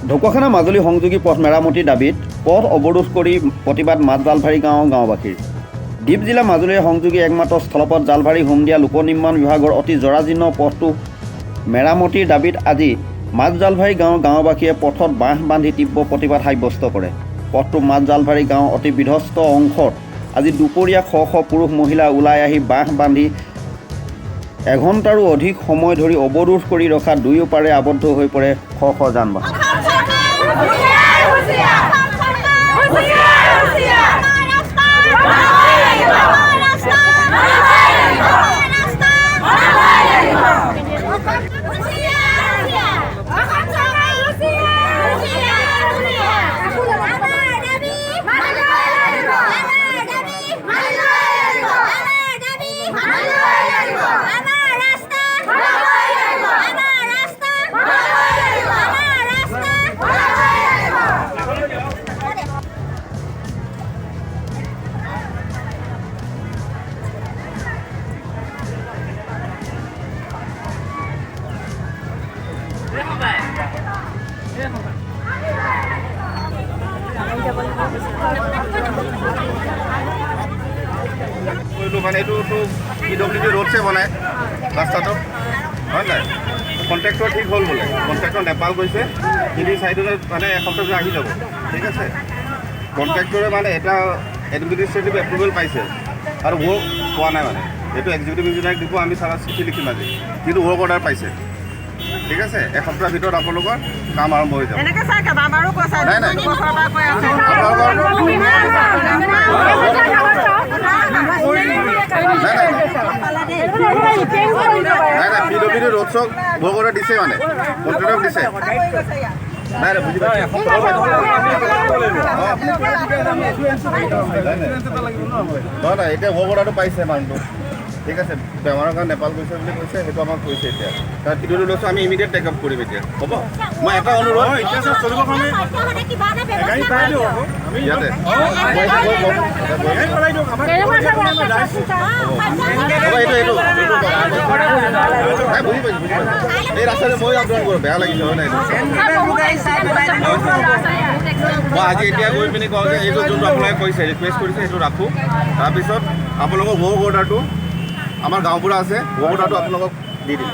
ঢকুৱাখানা মাজুলী সংযোগী পথ মেৰামতিৰ দাবীত পথ অৱৰোধ কৰি প্ৰতিবাদ মাছ জালভাৰী গাঁওবাসীৰ। দ্বীপ জিলা মাজুলীৰ সংযোগী একমাত্ৰ স্থলপথ জালভাৰী হোমদিয়া লোক নিৰ্মাণ বিভাগৰ অতি জৰাজীৰ্ণ পথটো মেৰামতিৰ দাবীত আজি মাছ জালভাৰী গাঁওবাসীয়ে পথত বাঁহ বান্ধি তীব্ৰ প্ৰতিবাদ সাব্যস্ত কৰে। পথটো মাছ জালভাৰী গাঁও অতি বিধ্বস্ত অংশত আজি দুপৰীয়া শ শ পুৰুষ মহিলা ওলাই আহি বাঁহ বান্ধি এঘণ্টাৰো অধিক সময় ধৰি অৱৰোধ কৰি ৰখা দুয়োপাৰে আবদ্ধ হৈ পৰে শ শ যান বাহন। মানে এইটোতো PWD ৰোডছে বনায় ৰাস্তাটো হয় নাই, কণ্ট্ৰেক্টৰ ঠিক হ'ল বোলে, কণ্ট্ৰেক্টৰ নেপাল গৈছে, তিনি চাইডলৈ মানে এসপ্তাহ আহি যাব, ঠিক আছে। কণ্ট্ৰেক্টৰে মানে এটা এডমিনিষ্ট্ৰেটিভ এপ্ৰুভেল পাইছে আৰু ৱৰ্ক পোৱা নাই, মানে এইটো এক্সিকিউটিভ ইঞ্জিনিয়াৰক দিব, আমি চাৰা চিঠি লিখিম আজি, কিন্তু ৱৰ্ক অৰ্ডাৰ পাইছে, ঠিক আছে। এসপ্তাহৰ ভিতৰত আপোনালোকৰ কাম আৰম্ভ হৈ যাব। নাই নাই PWD ৰোড চক ৱৰ্ক অৰ্ডাৰ দিছে, মানে কণ্ট্ৰেক্টক দিছে। নাই নাই বুজি পাইছে, নাই এতিয়া ৱৰ্ক অৰ্ডাৰটো পাইছে মানুহটো, ঠিক আছে। বেমাৰৰ কাৰণে নেপাল গৈছে বুলি কৈছে, সেইটো আমাক কৈছে। এতিয়া তাৰ PWD লৈছোঁ, আমি ইমিডিয়েট টেক আপ কৰিম এতিয়া, হ'ব। মই এটা অনুৰোধ, এই ৰাস্তাতে মই আপডাউন কৰোঁ, বেয়া লাগিছে হয় নাই। মই আজি এতিয়া গৈ পিনি কওঁ যে এইটো যোনটো আপোনালোকে কৈছে, ৰিকুৱেষ্ট কৰিছে, সেইটো ৰাখোঁ। তাৰপিছত আপোনালোকৰ ৱৰ্ক অৰ্ডাৰটো আমাৰ গাঁওবুঢ়া আছে, ৱৰ্ক অৰ্ডাৰটো আপোনালোকক দি দিম।